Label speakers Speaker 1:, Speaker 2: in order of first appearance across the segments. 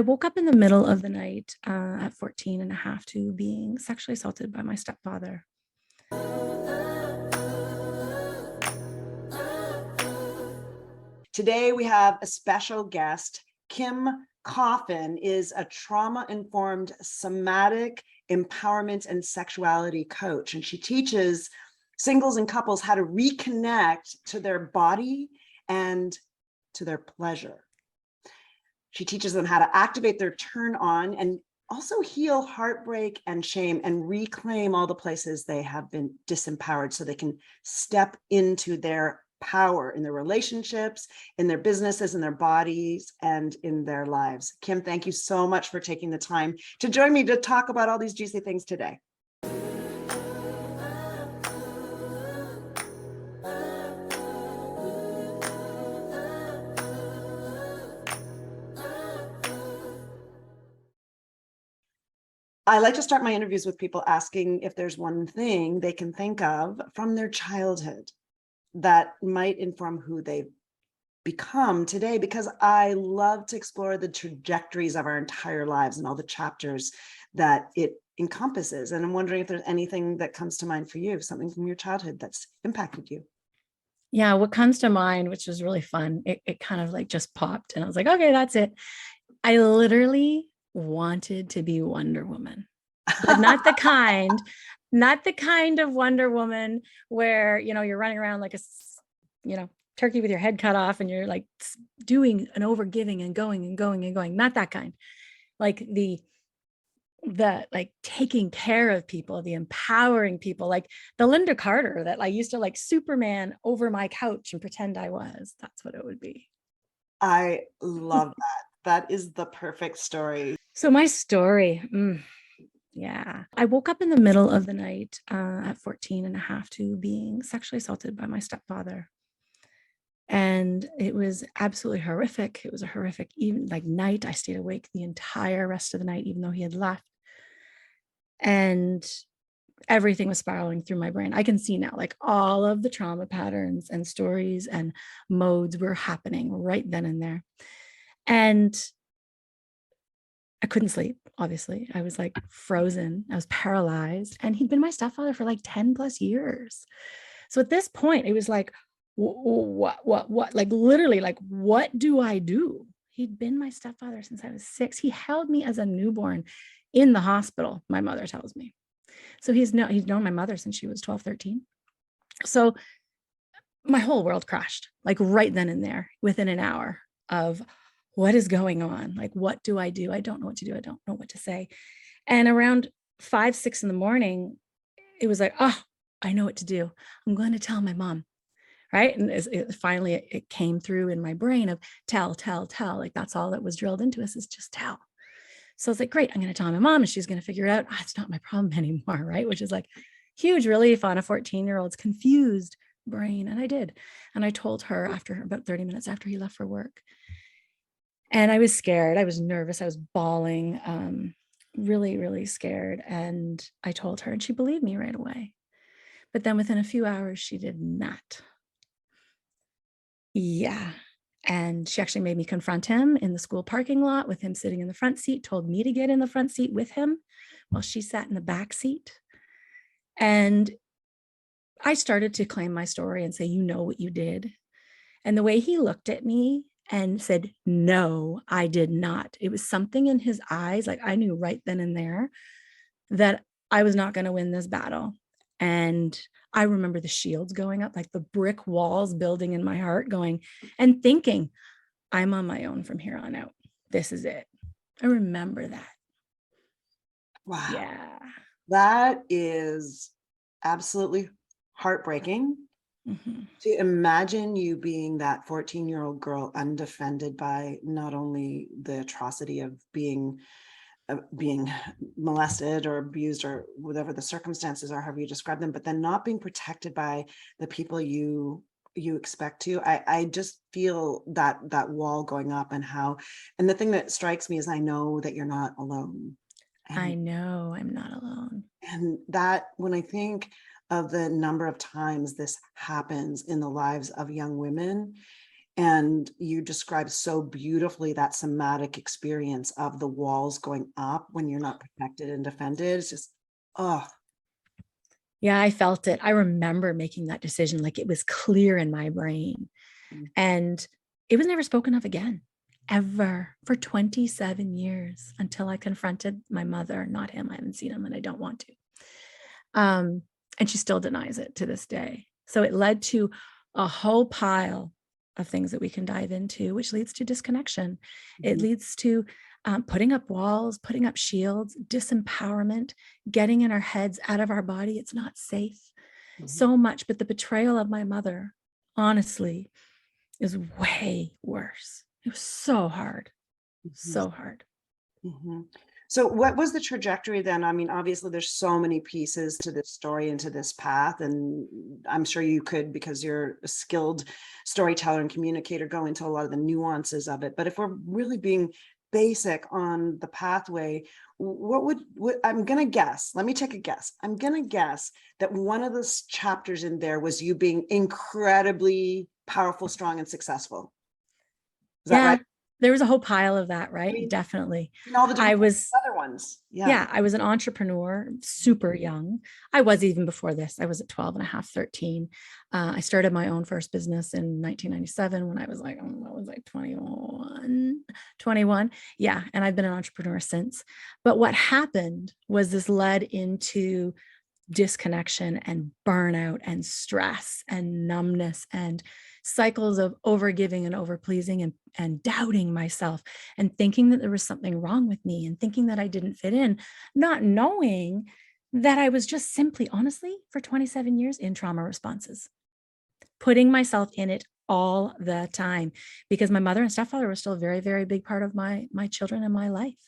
Speaker 1: I woke up in the middle of the night at 14 and a half to being sexually assaulted by my stepfather.
Speaker 2: Today we have a special guest. Kim Coffin is a trauma-informed somatic empowerment and sexuality coach, and she teaches singles and couples how to reconnect to their body and to their pleasure. She teaches them how to activate their turn on and also heal heartbreak and shame and reclaim all the places they have been disempowered so they can step into their power in their relationships, in their businesses, in their bodies, and in their lives. Kim, thank you so much for taking the time to join me to talk about all these juicy things today. I like to start my interviews with people asking if there's one thing they can think of from their childhood that might inform who they've become today, because I love to explore the trajectories of our entire lives and all the chapters that it encompasses. And I'm wondering if there's anything that comes to mind for you, something from your childhood that's impacted you.
Speaker 1: Yeah, what comes to mind, which was really fun, it kind of like just popped and I was like, okay, that's it. I literally wanted to be Wonder Woman, but not the kind of Wonder Woman where, you're running around like a turkey with your head cut off and you're like doing an overgiving and going and going and going. Not that kind. Like the like taking care of people, the empowering people, like the Linda Carter that I used to like Superman over my couch and pretend I was. That's what it would be.
Speaker 2: I love that. That is the perfect story.
Speaker 1: So my story, yeah. I woke up in the middle of the night at 14 and a half to being sexually assaulted by my stepfather. And it was absolutely horrific. It was a horrific night. I stayed awake the entire rest of the night, even though he had left. And everything was spiraling through my brain. I can see now, like all of the trauma patterns and stories and modes were happening right then and there. And I couldn't sleep, obviously. I was like frozen. I was paralyzed. And he'd been my stepfather for like 10 plus years. So at this point, it was like, what, like literally, like, what do I do? He'd been my stepfather since I was 6. He held me as a newborn in the hospital, my mother tells me. So he's known my mother since she was 12, 13. So my whole world crashed, like right then and there, within an hour of what is going on? Like, what do I do? I don't know what to do. I don't know what to say. And around 5, 6 in the morning, it was like, oh, I know what to do. I'm going to tell my mom. Right. And finally, it came through in my brain of tell. Like that's all that was drilled into us is just tell. So I was like, great, I'm going to tell my mom and she's going to figure it out. It's not my problem anymore. Right. Which is like huge relief on a 14-year-old's confused brain. And I did. And I told her after about 30 minutes after he left for work. And I was scared. I was nervous. I was bawling, really, really scared. And I told her and she believed me right away. But then within a few hours, she did not. Yeah. And she actually made me confront him in the school parking lot with him sitting in the front seat, told me to get in the front seat with him while she sat in the back seat. And I started to claim my story and say, you know what you did. And the way he looked at me and said, no, I did not. It was something in his eyes. Like I knew right then and there that I was not going to win this battle. And I remember the shields going up, like the brick walls building in my heart going and thinking, I'm on my own from here on out. This is it. I remember that.
Speaker 2: Wow.
Speaker 1: Yeah.
Speaker 2: That is absolutely heartbreaking.
Speaker 1: Mm-hmm.
Speaker 2: To imagine you being that 14-year-old girl undefended by not only the atrocity of being molested or abused or whatever the circumstances are, however you describe them, but then not being protected by the people you expect to. I just feel that wall going up and the thing that strikes me is I know that you're not alone.
Speaker 1: I know I'm not alone.
Speaker 2: And that when I think of the number of times this happens in the lives of young women, And you describe so beautifully that somatic experience of the walls going up when you're not protected and defended. It's just, oh.
Speaker 1: Yeah, I felt it. I remember making that decision. Like it was clear in my brain. And it was never spoken of again, ever, for 27 years until I confronted my mother, not him. I haven't seen him and I don't want to. And she still denies it to this day. So it led to a whole pile of things that we can dive into, which leads to disconnection. It leads to putting up walls, putting up shields, disempowerment, getting in our heads, out of our body. It's not safe. So much. But the betrayal of my mother, honestly, is way worse. It was so hard, so hard.
Speaker 2: So what was the trajectory then? I mean, obviously there's so many pieces to this story and to this path, and I'm sure you could, because you're a skilled storyteller and communicator, go into a lot of the nuances of it. But if we're really being basic on the pathway, what I'm going to guess, let me take a guess. I'm going to guess that one of the chapters in there was you being incredibly powerful, strong, and successful. Is that right?
Speaker 1: There was a whole pile of that, right?
Speaker 2: I mean,
Speaker 1: definitely.
Speaker 2: all the
Speaker 1: I was
Speaker 2: other ones. Yeah.
Speaker 1: I was an entrepreneur, super young. I was even before this. I was at 12 and a half, 13. I started my own first business in 1997 when I was like, 21. Yeah. And I've been an entrepreneur since. But what happened was this led into disconnection and burnout and stress and numbness and cycles of overgiving and overpleasing and doubting myself and thinking that there was something wrong with me and thinking that I didn't fit in, not knowing that I was just simply, honestly, for 27 years in trauma responses, putting myself in it all the time because my mother and stepfather were still a very, very big part of my children and my life.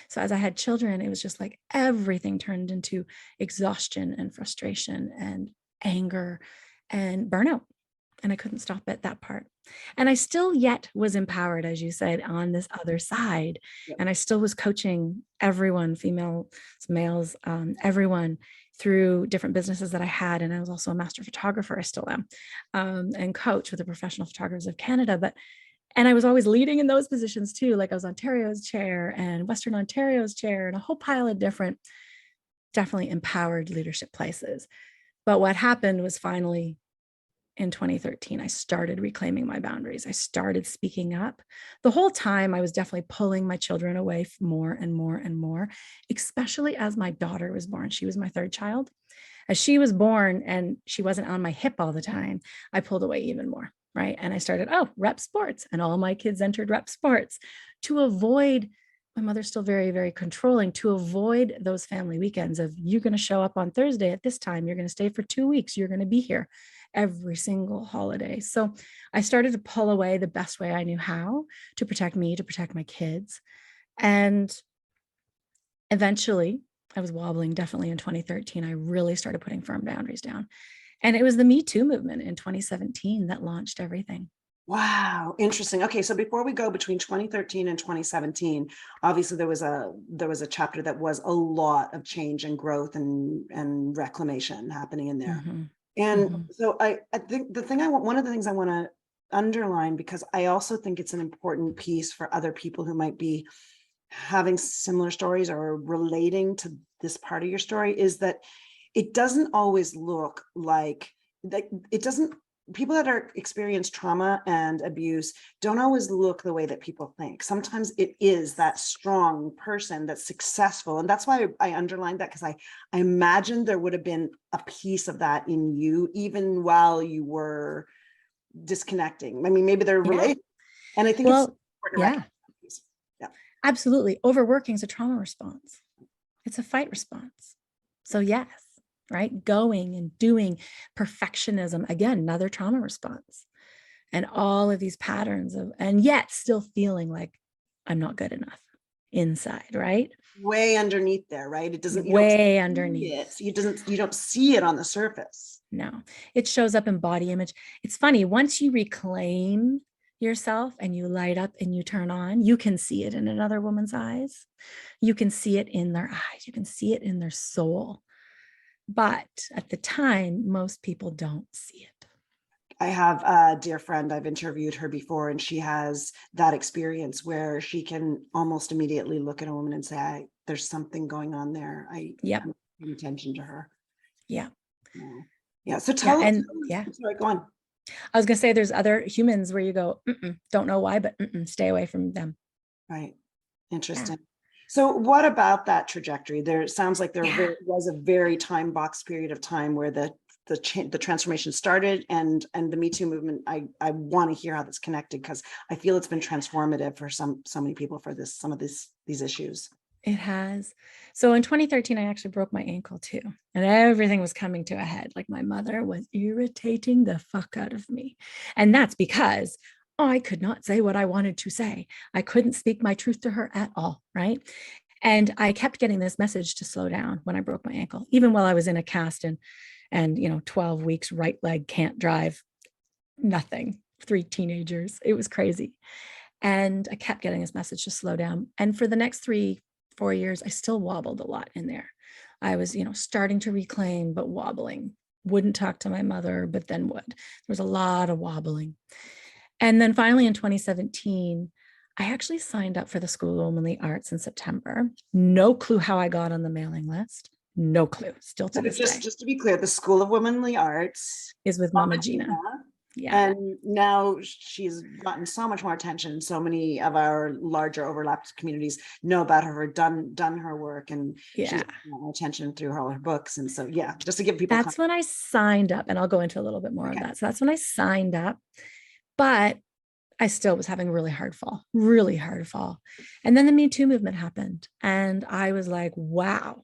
Speaker 1: So as I had children, it was just like everything turned into exhaustion and frustration and anger and burnout. And I couldn't stop at that part. And I still yet was empowered, as you said, on this other side.
Speaker 2: Yep.
Speaker 1: And I still was coaching everyone, females, males, everyone through different businesses that I had. And I was also a master photographer. I still am, and coach with the Professional Photographers of Canada. And I was always leading in those positions too. Like I was Ontario's chair and Western Ontario's chair and a whole pile of different, definitely empowered leadership places. But what happened was finally in 2013, I started reclaiming my boundaries. I started speaking up. The whole time I was definitely pulling my children away more and more and more, especially as my daughter was born. She was my third child. As she was born and she wasn't on my hip all the time, I pulled away even more. Right. And I started, rep sports. And all my kids entered rep sports to avoid, my mother's still very, very controlling, to avoid those family weekends of you're going to show up on Thursday at this time. You're going to stay for 2 weeks. You're going to be here every single holiday. So I started to pull away the best way I knew how to protect me, to protect my kids. And eventually I was wobbling definitely in 2013. I really started putting firm boundaries down. And it was the Me Too movement in 2017 that launched everything.
Speaker 2: Wow, interesting. Okay, so before we go between 2013 and 2017, obviously there was a chapter that was a lot of change and growth and reclamation happening in there. And so I think one of the things I want to underline, because I also think it's an important piece for other people who might be having similar stories or relating to this part of your story, is that it doesn't always look like that. It doesn't, people that are experience trauma and abuse don't always look the way that people think. Sometimes it is that strong person that's successful. And that's why I underlined that, because I imagine there would have been a piece of that in you, even while you were disconnecting. I mean, maybe they're related. And I think it's important to recognize that piece. Yeah.
Speaker 1: Absolutely. Overworking is a trauma response. It's a fight response. So yes, right? Going and doing, perfectionism, again, another trauma response. And all of these patterns of, and yet still feeling like I'm not good enough inside, right?
Speaker 2: Way underneath there, right? It doesn't,
Speaker 1: way underneath.
Speaker 2: You don't see it on the surface.
Speaker 1: No, it shows up in body image. It's funny, once you reclaim yourself and you light up and you turn on, you can see it in another woman's eyes. You can see it in their eyes. You can see it in their soul. But at the time, most people don't see it.
Speaker 2: I have a dear friend, I've interviewed her before, and she has that experience where she can almost immediately look at a woman and say, there's something going on there.
Speaker 1: Yep.
Speaker 2: I'm paying attention to her.
Speaker 1: Yeah.
Speaker 2: Yeah. Yeah. So
Speaker 1: Yeah.
Speaker 2: tell,
Speaker 1: And yeah,
Speaker 2: sorry, go on.
Speaker 1: I was going to say there's other humans where you go, don't know why, but stay away from them.
Speaker 2: Right.
Speaker 1: Yeah.
Speaker 2: Interesting. So what about that trajectory? There, it sounds like there
Speaker 1: Yeah.
Speaker 2: was a very time box period of time where the transformation started, and the Me Too movement. I want to hear how that's connected, because I feel it's been transformative for so many people for some of these issues.
Speaker 1: It has. So in 2013, I actually broke my ankle too. And everything was coming to a head. Like my mother was irritating the fuck out of me. And that's because I could not say what I wanted to say. I couldn't speak my truth to her at all. Right. And I kept getting this message to slow down when I broke my ankle, even while I was in a cast and 12 weeks, right leg can't drive, nothing, 3 teenagers. It was crazy. And I kept getting this message to slow down. And for the next 3-4 years, I still wobbled a lot in there. I was, starting to reclaim, but wobbling. Wouldn't talk to my mother, but then would. There was a lot of wobbling. And then finally in 2017, I actually signed up for the School of Womanly Arts in September. No clue how I got on the mailing list. No clue. Still to this day.
Speaker 2: Just to be clear, the School of Womanly Arts
Speaker 1: Is with Mama Gina. Yeah.
Speaker 2: And now she's gotten so much more attention. So many of our larger overlapped communities know about her, done her work, and she's gotten more attention through her books. And so, yeah, just to give people.
Speaker 1: That's when I signed up, and I'll go into a little bit more of that. So that's when I signed up, but I still was having a really hard fall. And then the Me Too movement happened, and I was like, wow,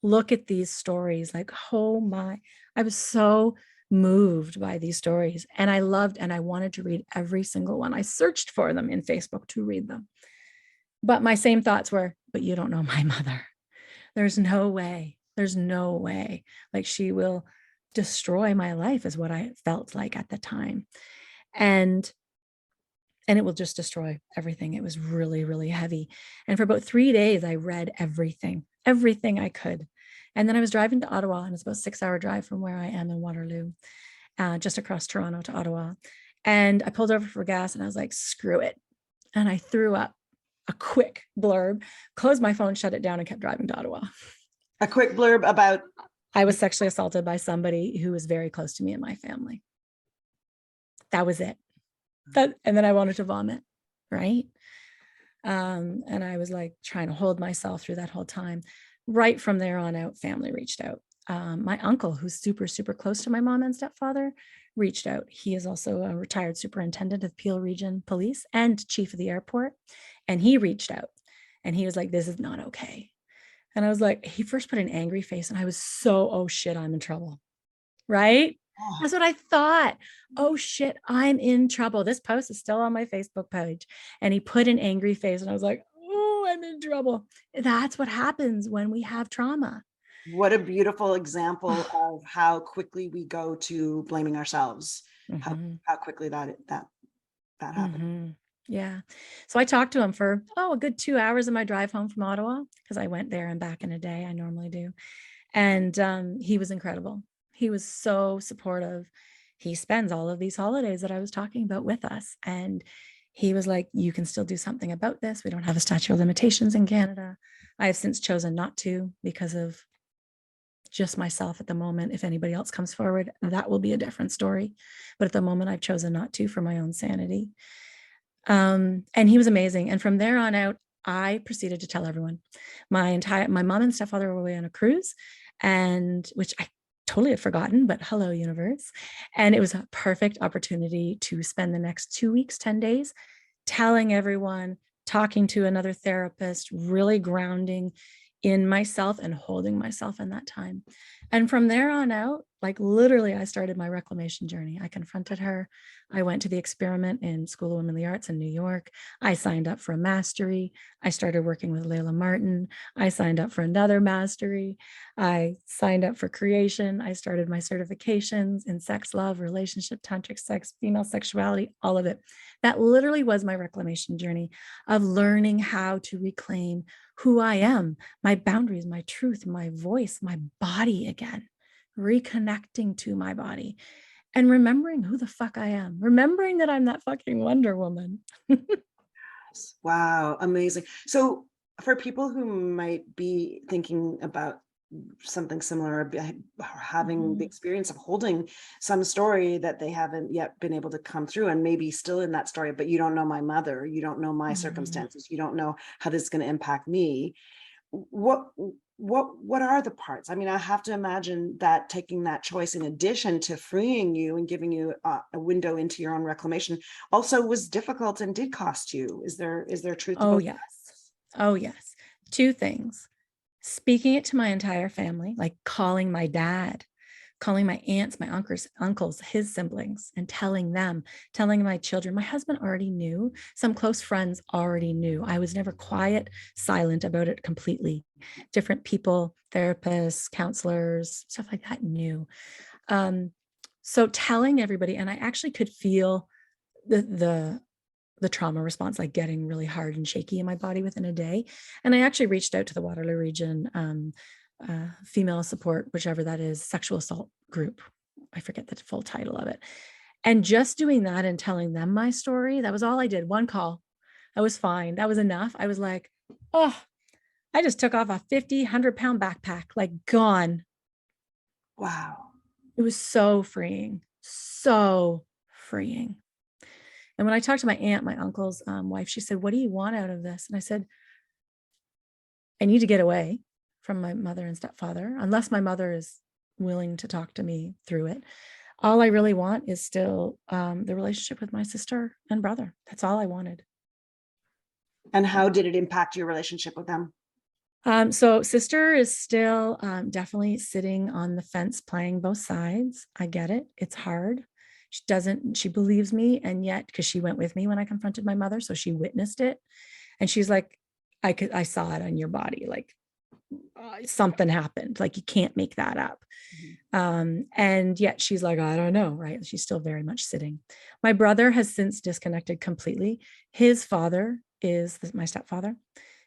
Speaker 1: look at these stories. Like, oh my, I was so moved by these stories, and I loved and I wanted to read every single one. I searched for them in Facebook to read them. But my same thoughts were, but you don't know my mother. There's no way. There's no way. Like, she will destroy my life is what I felt like at the time. And it will just destroy everything. It was really, really heavy. And for about 3 days, I read everything I could. And then I was driving to Ottawa, and it's about a 6-hour drive from where I am in Waterloo, just across Toronto to Ottawa. And I pulled over for gas, and I was like, screw it. And I threw up a quick blurb, closed my phone, shut it down, and kept driving to Ottawa.
Speaker 2: A quick blurb about?
Speaker 1: I was sexually assaulted by somebody who was very close to me and my family. That was it. And then I wanted to vomit, right? And I was like trying to hold myself through that whole time. Right from there on out, family reached out. My uncle, who's super, super close to my mom and stepfather, reached out. He is also a retired superintendent of Peel Region Police and chief of the airport. And he reached out, and he was like, this is not okay. And I was like, he first put an angry face, and I was so, oh shit, I'm in trouble. Right? That's what I thought. Oh shit, I'm in trouble. This post is still on my Facebook page. And he put an angry face, and I was like, oh, I'm in trouble. That's what happens when we have trauma.
Speaker 2: What a beautiful example of how quickly we go to blaming ourselves. How quickly that happened.
Speaker 1: Yeah. So I talked to him for, a good 2 hours of my drive home from Ottawa, because I went there and back in a day. I normally do. And he was incredible. He was so supportive. He spends all of these holidays that I was talking about with us. And he was like, you can still do something about this. We don't have a statute of limitations in Canada. I have since chosen not to, because of just myself at the moment. If anybody else comes forward, that will be a different story. But at the moment, I've chosen not to, for my own sanity. And he was amazing. And from there on out, I proceeded to tell everyone. My mom and stepfather were away on a cruise, and which I totally had forgotten, but hello, universe. And it was a perfect opportunity to spend the next 2 weeks, 10 days, telling everyone, talking to another therapist, really grounding in myself and holding myself in that time. And from there on out, like literally, I started my reclamation journey. I confronted her. I went to the experiment in School of Womanly Arts in New York. I signed up for a mastery. I started working with Layla Martin. I signed up for another mastery. I signed up for creation. I started my certifications in sex, love, relationship, tantric sex, female sexuality, all of it. That literally was my reclamation journey of learning how to reclaim who I am, my boundaries, my truth, my voice, my body again, reconnecting to my body. and remembering who the fuck I am, remembering that I'm that fucking Wonder Woman.
Speaker 2: Wow, amazing. So for people who might be thinking about something similar, or having the
Speaker 1: Mhm.
Speaker 2: experience of holding some story that they haven't yet been able to come through, and maybe still in that story, but you don't know my mother, you don't know my
Speaker 1: Mhm.
Speaker 2: circumstances, you don't know how this is going to impact me. What what are the parts? I mean, I have to imagine that taking that choice, in addition to freeing you and giving you a window into your own reclamation, also was difficult and did cost you. Is there truth to
Speaker 1: Oh,
Speaker 2: both?
Speaker 1: yes. Oh, yes. Two things. Speaking it to my entire family, like calling my dad, calling my aunts, my uncles, his siblings, and telling them, telling my children. My husband already knew. Some close friends already knew. I was never quiet, silent about it completely. Different people, therapists, counselors, stuff like that knew. Um, so telling everybody, and I actually could feel the the trauma response like getting really hard and shaky in my body within a day. And I actually reached out to the Waterloo Region female support, whichever that is, sexual assault group. I forget the full title of it. And just doing that and telling them my story, that was all I did. One call. I was fine. That was enough. I was like, oh, I just took off a 50, 100-pound backpack, like gone.
Speaker 2: Wow.
Speaker 1: It was so freeing, so freeing. And when I talked to my aunt, my uncle's wife, she said, "What do you want out of this?" And I said, "I need to get away from my mother and stepfather, unless my mother is willing to talk to me through it. All I really want is still the relationship with my sister and brother. That's all I wanted."
Speaker 2: And how did it impact your relationship with them?
Speaker 1: So sister is still definitely sitting on the fence, playing both sides. I get it. It's hard. She believes me. And yet, because she went with me when I confronted my mother, so she witnessed it. And she's like, I saw it on your body. Like something happened. Like you can't make that up.
Speaker 2: Mhm.
Speaker 1: And yet she's like, I don't know, right? She's still very much sitting. My brother has since disconnected completely. His father is my stepfather.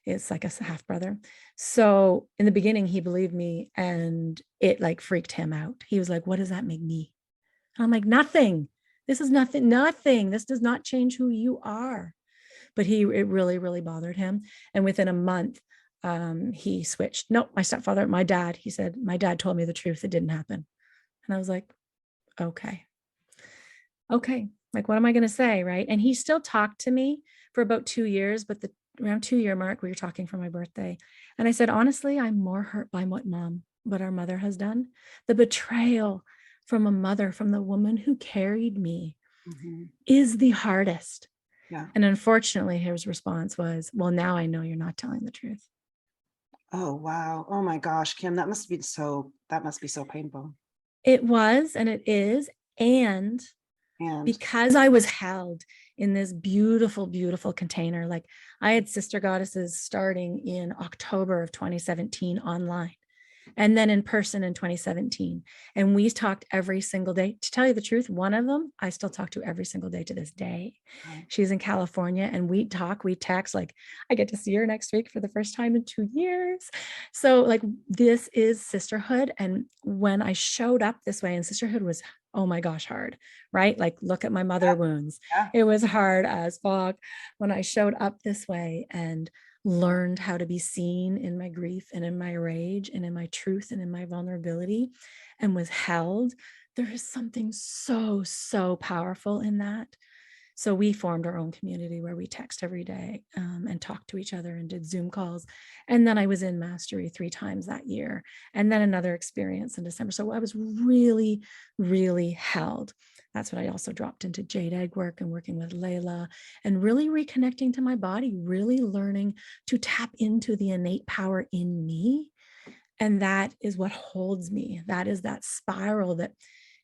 Speaker 1: It's like a half brother. So in the beginning, he believed me and it like freaked him out. He was like, what does that make me? And I'm like, nothing. This is nothing, nothing. This does not change who you are. But it really, really bothered him. And within a month, he switched. Nope, my dad, he said, my dad told me the truth. It didn't happen. And I was like, okay, okay. Like, what am I going to say? Right. And he still talked to me for about 2 years, but the around 2 year mark, we were talking for my birthday. And I said, honestly, I'm more hurt by what our mother has done. The betrayal from a mother, from the woman who carried me
Speaker 2: Mhm.
Speaker 1: is the hardest.
Speaker 2: Yeah.
Speaker 1: And unfortunately, his response was, well, now I know you're not telling the truth.
Speaker 2: Oh, wow. Oh my gosh, Kim, that must be so painful.
Speaker 1: It was, and it is. And
Speaker 2: And
Speaker 1: because I was held in this beautiful, beautiful container, like I had sister goddesses starting in October of 2017 online, and then in person in 2017. And we talked every single day. To tell you the truth, one of them I still talk to every single day to this day.
Speaker 2: wow.
Speaker 1: She's in California and we text. Like I get to see her next week for the first time in 2 years. So like this is sisterhood. And when I showed up this way, and sisterhood was, oh my gosh, hard, right? Like look at my mother wounds.
Speaker 2: Yeah.
Speaker 1: It was hard as fuck when I showed up this way and learned how to be seen in my grief and in my rage and in my truth and in my vulnerability and was held. There is something so, so powerful in that. So we formed our own community where we text every day and talked to each other and did Zoom calls. And then I was in Mastery 3 times that year, and then another experience in December. So I was really, really held. That's what I also dropped into jade egg work and working with Layla and really reconnecting to my body, really learning to tap into the innate power in me. And that is what holds me. That is that spiral that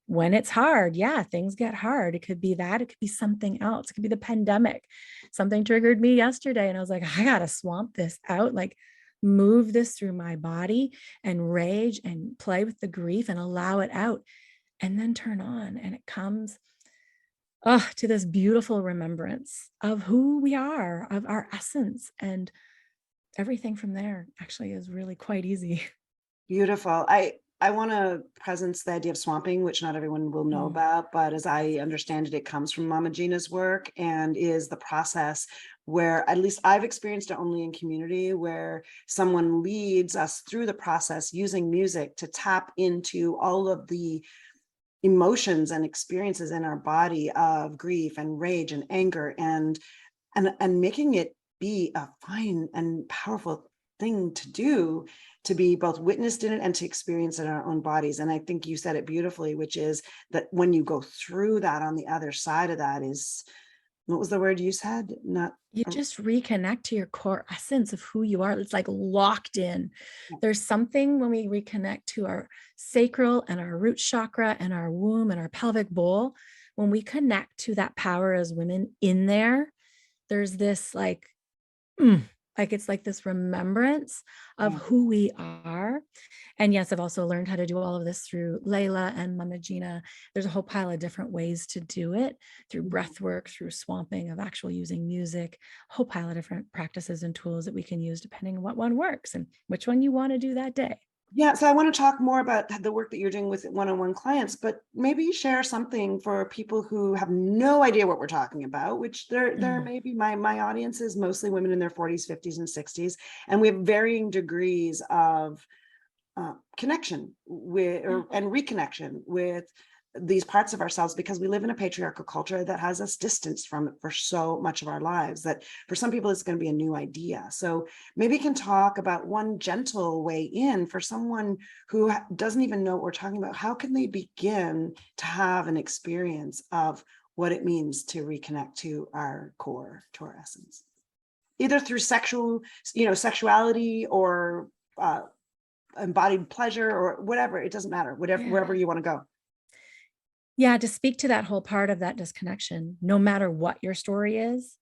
Speaker 1: when it's hard, yeah, things get hard. It could be that, it could be something else. It could be the pandemic. Something triggered me yesterday and I was like, I got to swamp this out, like move this through my body and rage and play with the grief and allow it out and then turn on. And it comes to this beautiful remembrance of who we are, of our essence. And everything from there actually is really quite easy.
Speaker 2: Beautiful. I want to presence the idea of swamping, which not everyone will know about, but as I understand it, it comes from Mama Gina's work and is the process where, at least I've experienced it only in community, where someone leads us through the process using music to tap into all of the emotions and experiences in our body of grief and rage and anger, and making it be a fine and powerful thing to do, to be both witnessed in it and to experience it in our own bodies. And I think you said it beautifully, which is that when you go through that, on the other side of that is, what was the word you said? Not
Speaker 1: You just reconnect to your core essence of who you are. It's like locked in. There's something when we reconnect to our sacral and our root chakra and our womb and our pelvic bowl, when we connect to that power as women in there, there's this like it's like this remembrance of who we are. And yes, I've also learned how to do all of this through Layla and Mama Gina. There's a whole pile of different ways to do it, through breath work, through swamping, of actual using music, a whole pile of different practices and tools that we can use depending on what one works and which one you want to do that day.
Speaker 2: Yeah, so I want to talk more about the work that you're doing with one-on-one clients, but maybe share something for people who have no idea what we're talking about, which there may be, my audience is mostly women in their 40s, 50s, and 60s, and we have varying degrees of connection with and reconnection with these parts of ourselves, because we live in a patriarchal culture that has us distanced from it for so much of our lives that for some people it's going to be a new idea. So maybe you can talk about one gentle way in for someone who doesn't even know what we're talking about. How can they begin to have an experience of what it means to reconnect to our core, to our essence, either through sexuality or embodied pleasure or whatever? It doesn't matter, wherever you want to go.
Speaker 1: Yeah, to speak to that whole part of that disconnection, no matter what your story is,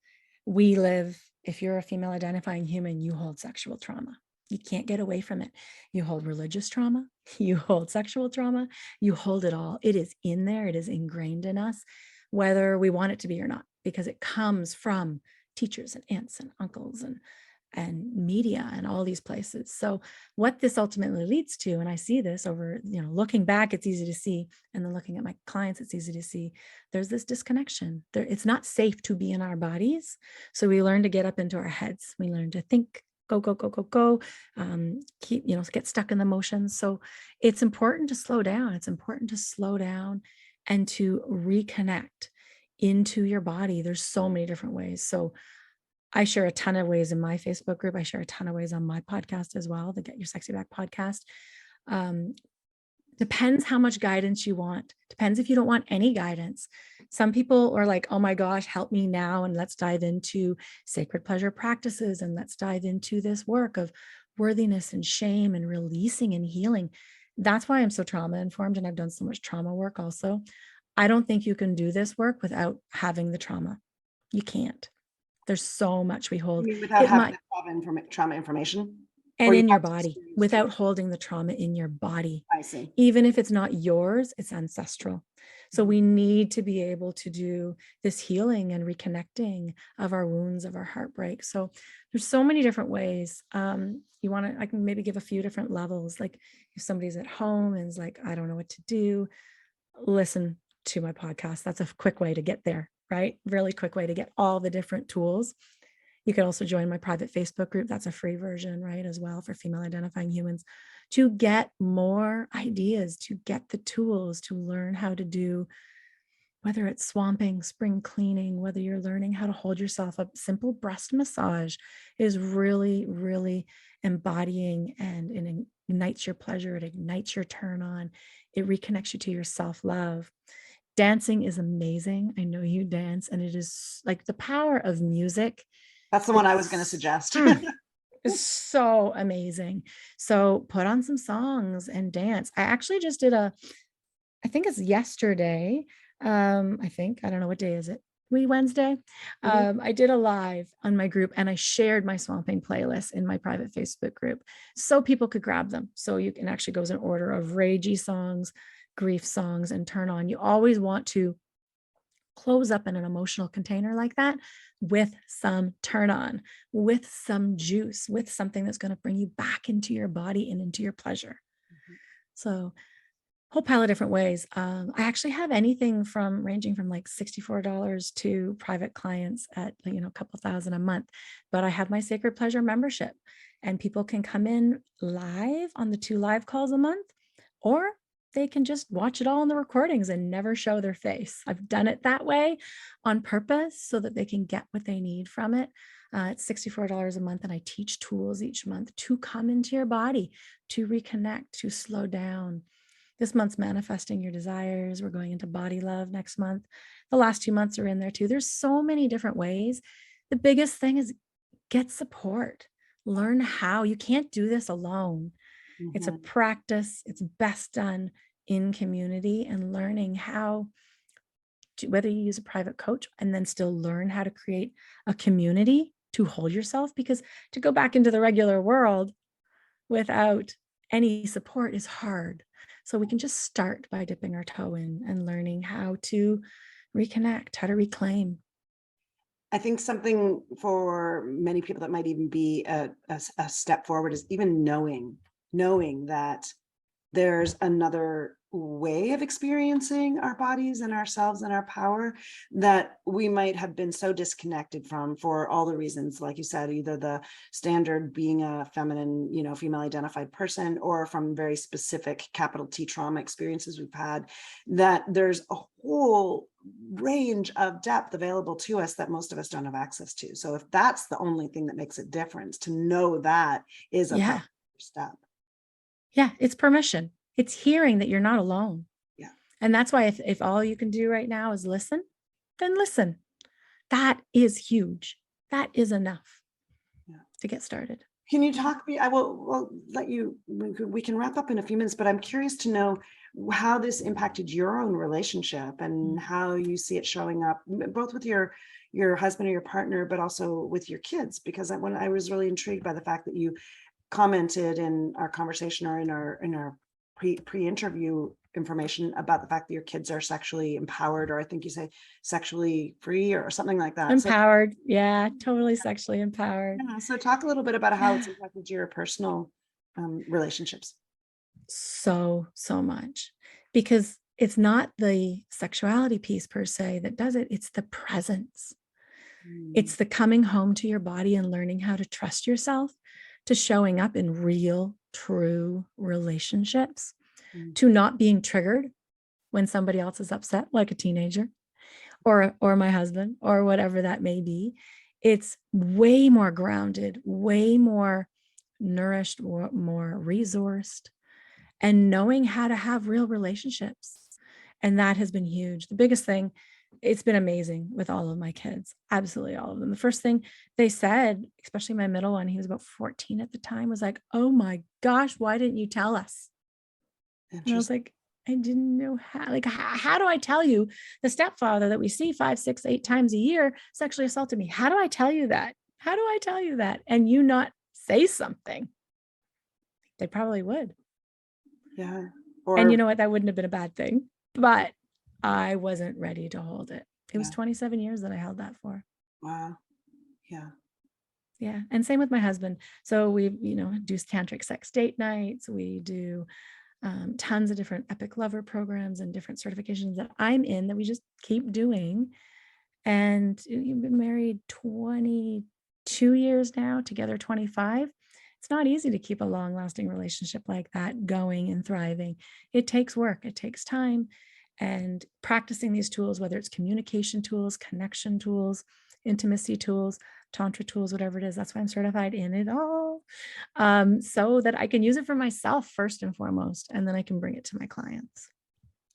Speaker 1: we live, if you're a female identifying human, you hold sexual trauma. You can't get away from it. You hold religious trauma, you hold sexual trauma, you hold it all. It is in there, it is ingrained in us, whether we want it to be or not, because it comes from teachers and aunts and uncles and media and all these places. So what this ultimately leads to, and I see this over, looking back, it's easy to see. And then looking at my clients, it's easy to see there's this disconnection there. It's not safe to be in our bodies. So we learn to get up into our heads. We learn to think, go, go, go, go, go, get stuck in the motions. So it's important to slow down. It's important to slow down and to reconnect into your body. There's so many different ways. So I share a ton of ways in my Facebook group. I share a ton of ways on my podcast as well, the Get Your Sexy Back podcast. Depends how much guidance you want. Depends if you don't want any guidance. Some people are like, oh my gosh, help me now. And let's dive into sacred pleasure practices. And let's dive into this work of worthiness and shame and releasing and healing. That's why I'm so trauma informed. And I've done so much trauma work also. I don't think you can do this work without having the trauma. You can't. There's so much we hold.
Speaker 2: You mean without having the trauma information?
Speaker 1: And in your body, without holding the trauma in your body.
Speaker 2: I see.
Speaker 1: Even if it's not yours, it's ancestral. So we need to be able to do this healing and reconnecting of our wounds, of our heartbreak. So there's so many different ways. I can maybe give a few different levels. Like if somebody's at home and is like, I don't know what to do, listen to my podcast. That's a quick way to get there, right? Really quick way to get all the different tools. You could also join my private Facebook group. That's a free version, right, as well, for female identifying humans, to get more ideas, to get the tools, to learn how to do, whether it's swamping, spring cleaning, whether you're learning how to hold yourself up. Simple breast massage is really, really embodying, and it ignites your pleasure. It ignites your turn on. It reconnects you to your self-love. Dancing is amazing. I know you dance, and it is like the power of music.
Speaker 2: That's the one I was going to suggest.
Speaker 1: It's so amazing. So put on some songs and dance. I actually just did I think it's yesterday. I don't know what day is it. Wednesday. I did a live on my group and I shared my swamping playlist in my private Facebook group so people could grab them. So you can actually go in order of ragey songs, grief songs, and turn on. You always want to close up in an emotional container like that with some turn on, with some juice, with something that's going to bring you back into your body and into your pleasure. So whole pile of different ways. I actually have anything from ranging from like $64 to private clients at, a couple thousand a month. But I have my Sacred Pleasure membership, and people can come in live on the 2 live calls a month, or they can just watch it all in the recordings and never show their face. I've done it that way on purpose so that they can get what they need from it. It's $64 a month, and I teach tools each month to come into your body, to reconnect, to slow down. This month's manifesting your desires. We're going into body love next month. The last 2 months are in there too. There's so many different ways. The biggest thing is get support. Learn how. You can't do this alone. It's a
Speaker 2: Mhm.
Speaker 1: practice. It's best done in community, and learning how to, whether you use a private coach and then still learn how to create a community to hold yourself, because to go back into the regular world without any support is hard. So we can just start by dipping our toe in and learning how to reconnect, how to reclaim.
Speaker 2: I think something for many people that might even be a step forward is even knowing that there's another way of experiencing our bodies and ourselves and our power that we might have been so disconnected from for all the reasons, like you said, either the standard being a feminine, female identified person, or from very specific capital T trauma experiences we've had, that there's a whole range of depth available to us that most of us don't have access to. So if that's the only thing that makes a difference, to know that is a
Speaker 1: Yeah.
Speaker 2: powerful step.
Speaker 1: Yeah. It's permission. It's hearing that you're not alone.
Speaker 2: Yeah.
Speaker 1: And that's why if all you can do right now is listen, then listen. That is huge. That is enough
Speaker 2: Yeah.
Speaker 1: to get started.
Speaker 2: Can you talk me? I will let you. We can wrap up in a few minutes, but I'm curious to know how this impacted your own relationship and how you see it showing up, both with your husband or your partner, but also with your kids. Because when I was really intrigued by the fact that you commented in our conversation or in our pre-interview information about the fact that your kids are sexually empowered, or I think you say sexually free or something like that. So
Speaker 1: Empowered. Yeah. Totally sexually empowered.
Speaker 2: yeah, so talk a little bit about how it's impacted your personal relationships.
Speaker 1: So much, because it's not the sexuality piece per se that does it. It's the presence.
Speaker 2: Mm,
Speaker 1: It's the coming home to your body and learning how to trust yourself, to showing up in real, true relationships,
Speaker 2: mm,
Speaker 1: to not being triggered when somebody else is upset, like a teenager or my husband or whatever that may be. It's way more grounded, way more nourished, more resourced, and knowing how to have real relationships. And that has been huge. The biggest thing, it's been amazing with all of my kids, absolutely all of them. The first thing they said, especially my middle one, he was about 14 at the time, was like, "Oh my gosh, why didn't you tell us?" And I was
Speaker 2: interesting.
Speaker 1: like, I didn't know how. Like, how do I tell you the stepfather that we see 5, 6, 8 times a year sexually assaulted me? How do I tell you that? How do I tell you that? And you not say something? They probably would.
Speaker 2: Yeah.
Speaker 1: And you
Speaker 2: Or
Speaker 1: know what? That wouldn't have been a bad thing, but I wasn't ready to hold it. It was
Speaker 2: yeah.
Speaker 1: 27 years that I held that for.
Speaker 2: Wow. Yeah.
Speaker 1: Yeah. And same with my husband. So we, do Tantric Sex date nights. We do tons of different epic lover programs and different certifications that I'm in that we just keep doing. And you've been married 22 years now, together 25. It's not easy to keep a long lasting relationship like that going and thriving. It takes work, it takes time. And practicing these tools, whether it's communication tools, connection tools, intimacy tools, tantra tools, whatever it is, that's why I'm certified in it all. So that I can use it for myself first and foremost, and then I can bring it to my clients.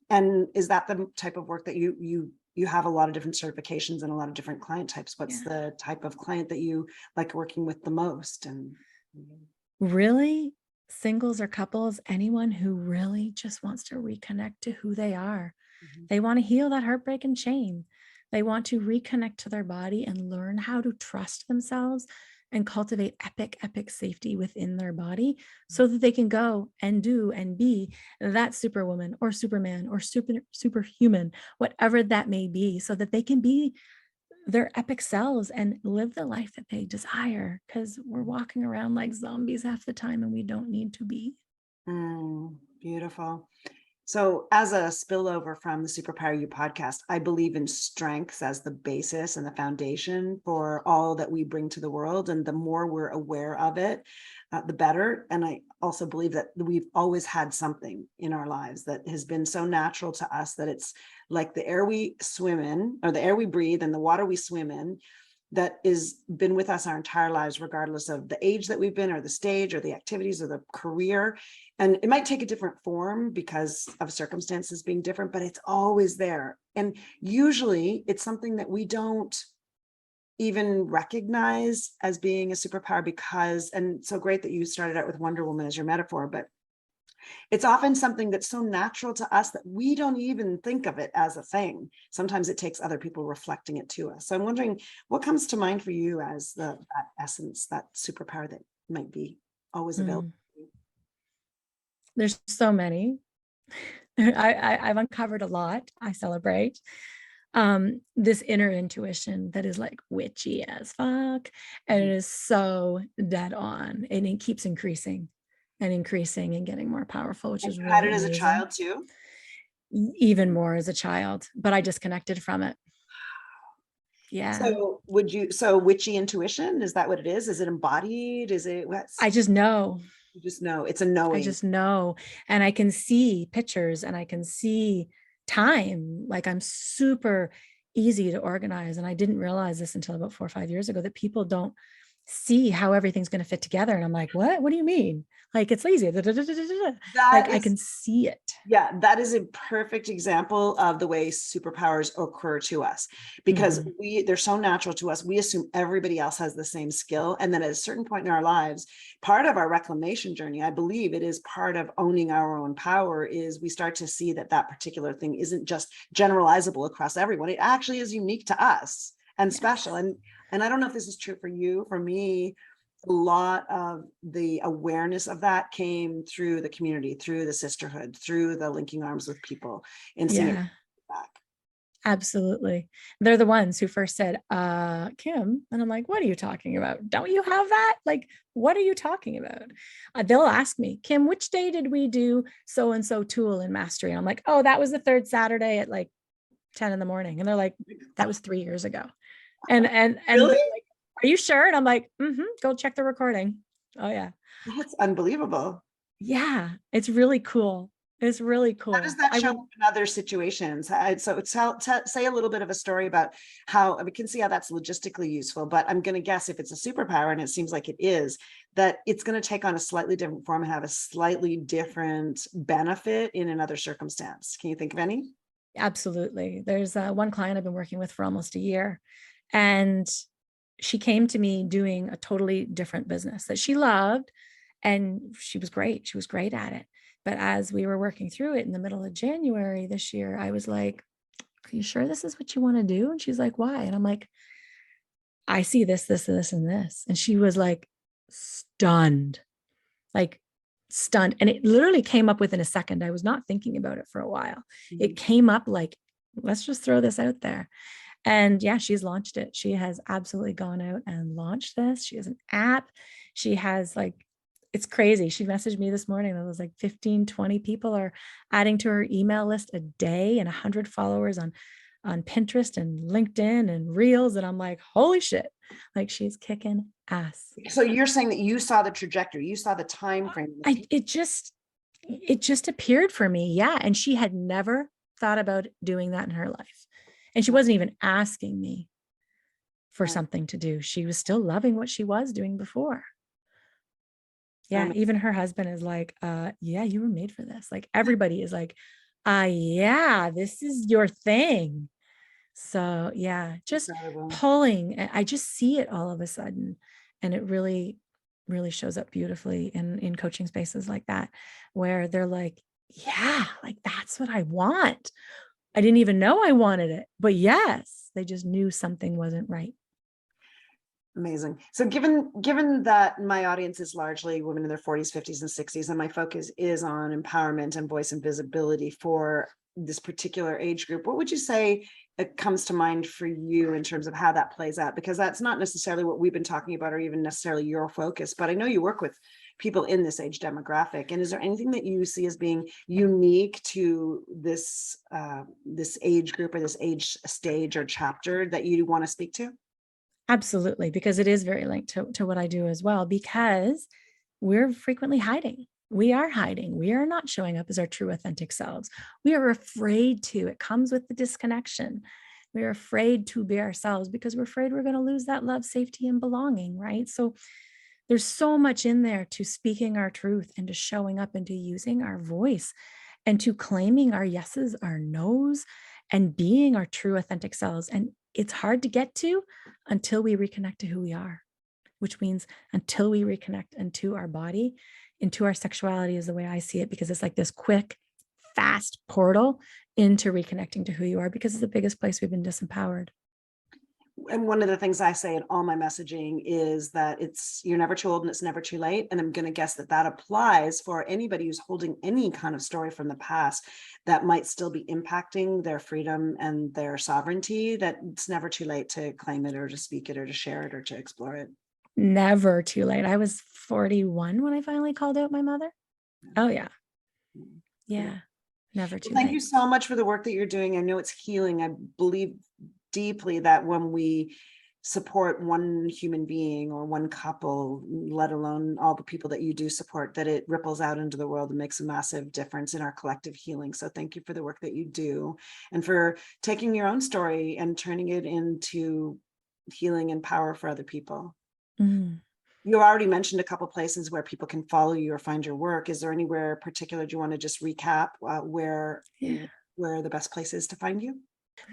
Speaker 2: And is that the type of work that you have a lot of different certifications and a lot of different client types? What's
Speaker 1: Yeah.
Speaker 2: the type of client that you like working with the most? And
Speaker 1: Really, singles or couples, anyone who really just wants to reconnect to who they are.
Speaker 2: mhm,
Speaker 1: They want to heal that heartbreak and shame. They want to reconnect to their body and learn how to trust themselves and cultivate epic, epic safety within their body so that they can go and do and be that superwoman or superman or superhuman, whatever that may be, so that they can be their epic selves and live the life that they desire, because we're walking around like zombies half the time and we don't need to be.
Speaker 2: mm. Beautiful. So as a spillover from the Superpower You podcast, I believe in strengths as the basis and the foundation for all that we bring to the world. And the more we're aware of it, the better. And I also believe that we've always had something in our lives that has been so natural to us that it's like the air we swim in, or the air we breathe and the water we swim in, that is been with us our entire lives, regardless of the age that we've been, or the stage, or the activities, or the career. And it might take a different form because of circumstances being different, but it's always there. And usually it's something that we don't even recognize as being a superpower because, and so great that you started out with Wonder Woman as your metaphor, but it's often something that's so natural to us that we don't even think of it as a thing. Sometimes it takes other people reflecting it to us. So I'm wondering what comes to mind for you as that essence, that superpower that might be always available.
Speaker 1: There's so many. I've uncovered a lot. I celebrate this inner intuition that is like witchy as fuck, and it is so dead on, and it keeps increasing and getting more powerful, which
Speaker 2: And
Speaker 1: is
Speaker 2: you
Speaker 1: really
Speaker 2: had it as a
Speaker 1: amazing.
Speaker 2: child too?
Speaker 1: Even more as a child, but I disconnected from it. Yeah.
Speaker 2: So so witchy intuition, is that what it is? Is it embodied? Is it what's
Speaker 1: I just know.
Speaker 2: you just know? It's a knowing.
Speaker 1: I just know. And I can see pictures and I can see time. Like I'm super easy to organize. And I didn't realize this until about 4 or 5 years ago, that people don't see how everything's going to fit together. And I'm like, what do you mean? Like it's lazy. Like I can see it.
Speaker 2: Yeah, that is a perfect example of the way superpowers occur to us, because they're so natural to us. We assume everybody else has the same skill. And then at a certain point in our lives, part of our reclamation journey, I believe it is part of owning our own power, is we start to see that that particular thing isn't just generalizable across everyone. It actually is unique to us and special. And I don't know if this is true for you. For me, a lot of the awareness of that came through the community, through the sisterhood, through the linking arms with people, and seeing it back.
Speaker 1: Absolutely. They're the ones who first said, Kim. And I'm like, what are you talking about? Don't you have that? Like, what are you talking about? They'll ask me, Kim, which day did we do so-and-so tool in mastery? And I'm like, oh, that was the third Saturday at like 10 in the morning. And they're like, that was 3 years ago. And
Speaker 2: Really?
Speaker 1: like, are you sure? And I'm like, go check the recording. Oh yeah.
Speaker 2: That's unbelievable.
Speaker 1: Yeah. It's really cool. It's really cool.
Speaker 2: How does that show up in other situations? So say a little bit of a story about how we can see how that's logistically useful, but I'm going to guess if it's a superpower, and it seems like it is, that it's going to take on a slightly different form and have a slightly different benefit in another circumstance. Can you think of any?
Speaker 1: Absolutely. There's one client I've been working with for almost a year, and she came to me doing a totally different business that she loved, and she was great. She was great at it. But as we were working through it in the middle of January this year, I was like, are you sure this is what you want to do? And she's like, why? And I'm like, I see this, this, this, and this. And she was like stunned, like stunned. And it literally came up within a second. I was not thinking about it for a while. It came up like, let's just throw this out there. And yeah, she's launched it. She has absolutely gone out and launched this. She has an app. She has like, it's crazy. She messaged me this morning. There was like 15, 20 people are adding to her email list a day, and 100 followers on Pinterest and LinkedIn and Reels. And I'm like, holy shit, like she's kicking ass.
Speaker 2: So you're saying that you saw the trajectory, you saw the time frame.
Speaker 1: It just appeared for me. Yeah. And she had never thought about doing that in her life. And she wasn't even asking me for something to do. She was still loving what she was doing before. Yeah. Even her husband is like, yeah, you were made for this. Like everybody is like, yeah, this is your thing. So yeah, just pulling. I just see it all of a sudden. And it really, really shows up beautifully in coaching spaces like that, where they're like, yeah, like that's what I want. I didn't even know I wanted it, but yes, they just knew something wasn't right.
Speaker 2: Amazing. So given that my audience is largely women in their 40s, 50s, and 60s, and my focus is on empowerment and voice and visibility for this particular age group, what would you say it comes to mind for you in terms of how that plays out? Because that's not necessarily what we've been talking about, or even necessarily your focus, but I know you work with people in this age demographic. And is there anything that you see as being unique to this this age group or this age stage or chapter that you want to speak to?
Speaker 1: Absolutely, because it is very linked to what I do as well, because we're frequently hiding. We are hiding. We are not showing up as our true, authentic selves. We are afraid to. It comes with the disconnection. We're afraid to be ourselves because we're afraid we're going to lose that love, safety, and belonging, right? So there's so much in there to speaking our truth and to showing up and to using our voice and to claiming our yeses, our nos, and being our true, authentic selves. And it's hard to get to until we reconnect to who we are, which means until we reconnect into our body, into our sexuality is the way I see it, because it's like this quick, fast portal into reconnecting to who you are, because it's the biggest place we've been disempowered.
Speaker 2: And one of the things I say in all my messaging is that you're never too old and it's never too late. And I'm going to guess that that applies for anybody who's holding any kind of story from the past that might still be impacting their freedom and their sovereignty, that it's never too late to claim it or to speak it or to share it or to explore it.
Speaker 1: Never too late. I was 41 when I finally called out my mother. Oh, yeah. Yeah. Never too
Speaker 2: Thank
Speaker 1: late.
Speaker 2: you so much for the work that you're doing. I know it's healing. I believe deeply that when we support one human being or one couple, let alone all the people that you do support, that it ripples out into the world and makes a massive difference in our collective healing. So thank you for the work that you do and for taking your own story and turning it into healing and power for other people.
Speaker 1: Mm.
Speaker 2: You already mentioned a couple places where people can follow you or find your work. Is there anywhere particular do you want to just recap where the best place is to find you?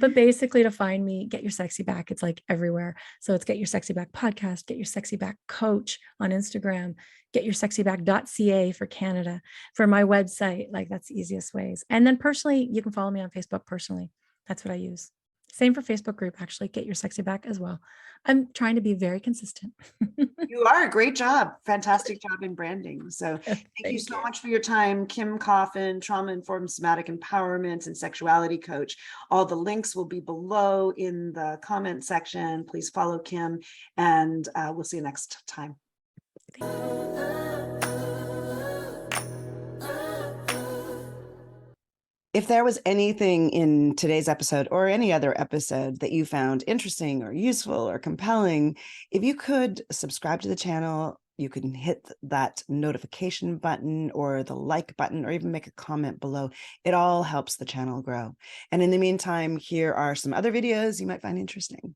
Speaker 1: But basically, to find me, Get Your Sexy Back, it's like everywhere. So it's Get Your Sexy Back podcast, Get Your Sexy Back coach on Instagram, getyoursexyback.ca for Canada. For my website, like that's the easiest ways. And then personally, you can follow me on Facebook personally. That's what I use. Same for Facebook group, actually, Get Your Sexy Back as well. I'm trying to be very consistent.
Speaker 2: You are a great job. Fantastic job in branding. So thank you so much for your time. Kim Coffin, trauma-informed somatic empowerment and sexuality coach. All the links will be below in the comment section. Please follow Kim and we'll see you next time. If there was anything in today's episode or any other episode that you found interesting or useful or compelling, if you could subscribe to the channel, you can hit that notification button or the like button or even make a comment below. It all helps the channel grow. And in the meantime, here are some other videos you might find interesting.